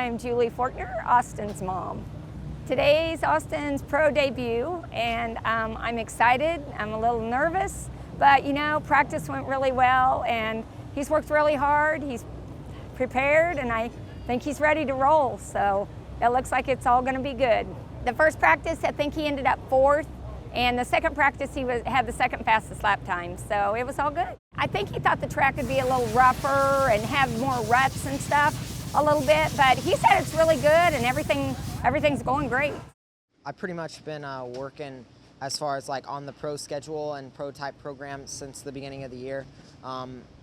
I'm Julie Forkner, Austin's mom. Today's Austin's pro debut, and I'm excited. I'm a little nervous, but you know, practice went really well, and he's worked really hard. He's prepared, and I think he's ready to roll, so it looks like it's all going to be good. The first practice, I think he ended up 4th, and the second practice, he had the second fastest lap time, so it was all good. I think he thought the track would be a little rougher and have more ruts and stuff a little bit, but he said it's really good and everything's going great. I've pretty much been working as far as like on the pro schedule and pro type program since the beginning of the year,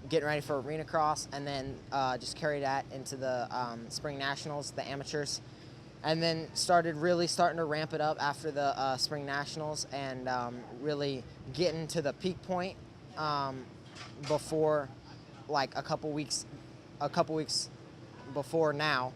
getting ready for arena cross, and then just carried that into the spring nationals, the amateurs, and then starting to ramp it up after the spring nationals, and really getting to the peak point before, like a couple weeks before now,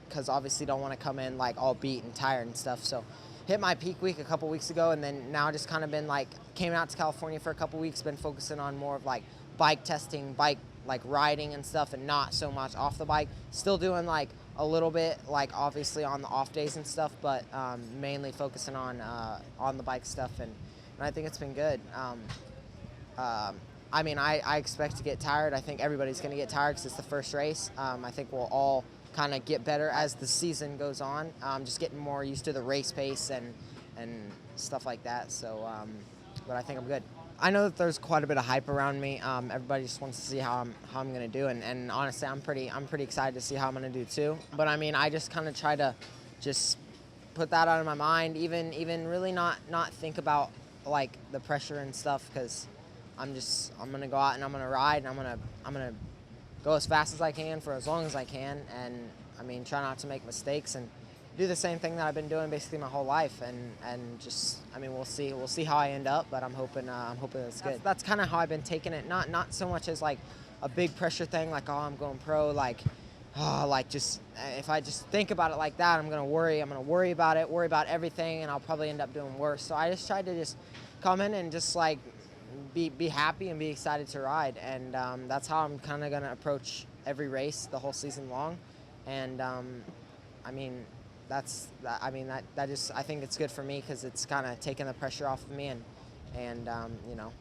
because obviously don't want to come in like all beat and tired and stuff. So hit my peak week a couple weeks ago, and then now just kind of been like, came out to California for a couple weeks, been focusing on more of like bike testing, bike like riding and stuff, and not so much off the bike. Still doing like a little bit, like obviously on the off days and stuff, but mainly focusing on the bike stuff, and I think it's been good. I mean, I expect to get tired. I think everybody's going to get tired because it's the first race. I think we'll all kind of get better as the season goes on, just getting more used to the race pace and stuff like that. So, but I think I'm good. I know that there's quite a bit of hype around me. Everybody just wants to see how I'm going to do, and honestly, I'm pretty excited to see how I'm going to do too. But I mean, I just kind of try to just put that out of my mind, even really not think about like the pressure and stuff, because I'm going to go out and I'm going to ride, and I'm going to go as fast as I can for as long as I can, and I mean, try not to make mistakes and do the same thing that I've been doing basically my whole life, and just, I mean, we'll see how I end up, but I'm hoping it's good. That's kind of how I've been taking it, not so much as like a big pressure thing, like, oh, I'm going pro, like, oh, like just, if I just think about it like that, I'm gonna worry about it, worry about everything, and I'll probably end up doing worse. So I just tried to just come in and just like be happy and be excited to ride, and that's how I'm kind of gonna approach every race the whole season long. And I mean, that just, I think it's good for me, because it's kind of taking the pressure off of me and you know,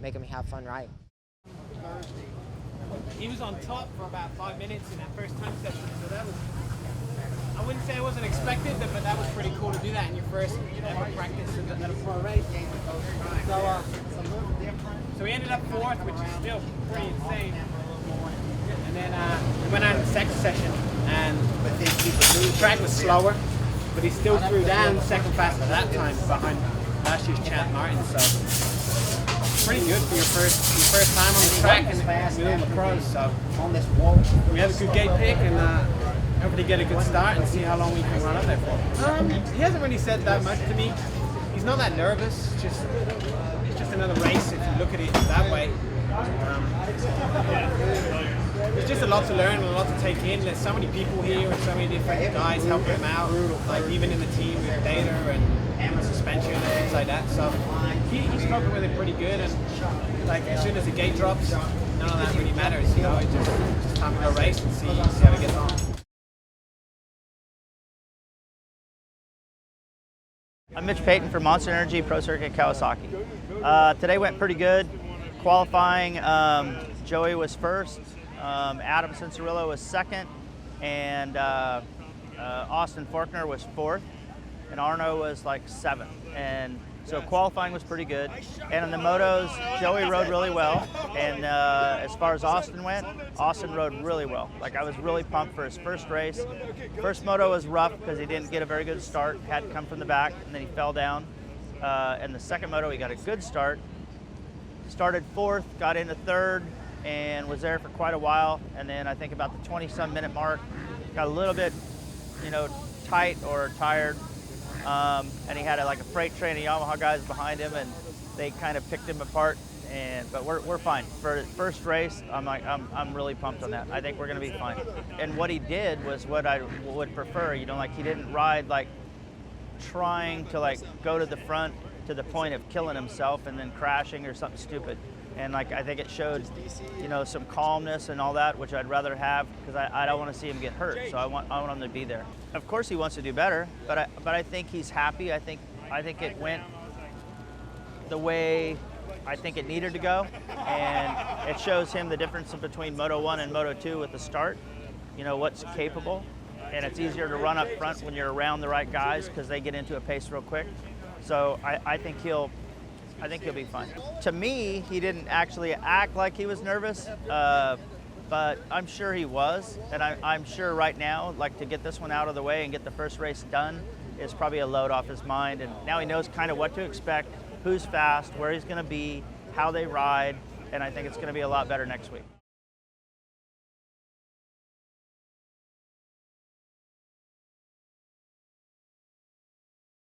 making me have fun riding. He was on top for about 5 minutes in that first time session, so that was, I wouldn't say it wasn't expected, but that was pretty cool to do that in your first ever practice at a pro race. So we ended up 4th, which is still pretty insane. And then we went out in the second session, and the track was slower, but he still threw down second fastest that time behind last year's champ Martin. So pretty good for your first time on the track and within the pros. So we have a good gate pick, and hopefully get a good start and see how long we can run up there for. He hasn't really said that much to me. He's not that nervous. It's just another race if you look at it that way. There's just a lot to learn and a lot to take in. There's so many people here and so many different guys helping him out, like even in the team with data and suspension and things like that. So he's coping with it pretty good, and like as soon as the gate drops, none of that really matters. You know, it's just time to go race and see how it gets on. I'm Mitch Payton from Monster Energy Pro Circuit Kawasaki. Today went pretty good. Qualifying, Joey was first, Adam Cincerillo was second, and Austin Forkner was 4th, and Arno was like 7th. And so qualifying was pretty good. And in the motos, Joey rode really well. And as far as Austin went, Austin rode really well. Like, I was really pumped for his first race. First moto was rough because he didn't get a very good start, had to come from the back, and then he fell down. And the second moto, he got a good start. Started 4th, got into 3rd, and was there for quite a while. And then I think about the 20-some minute mark, got a little bit, you know, tight or tired. And he had like a freight train of Yamaha guys behind him, and they kind of picked him apart. But we're fine for his first race. I'm really pumped on that. I think we're going to be fine. And what he did was what I would prefer. You know, like, he didn't ride like trying to like go to the front to the point of killing himself and then crashing or something stupid. And like I think it showed, you know, some calmness and all that, which I'd rather have because I don't want to see him get hurt. So I want him to be there. Of course, he wants to do better, but I think he's happy. I think it went the way I think it needed to go, and it shows him the difference between Moto 1 and Moto 2 at the start. You know what's capable, and it's easier to run up front when you're around the right guys because they get into a pace real quick. So I think he'll be fine. To me, he didn't actually act like he was nervous, but I'm sure he was, and I'm sure right now, like to get this one out of the way and get the first race done is probably a load off his mind, and now he knows kind of what to expect, who's fast, where he's going to be, how they ride, and I think it's going to be a lot better next week.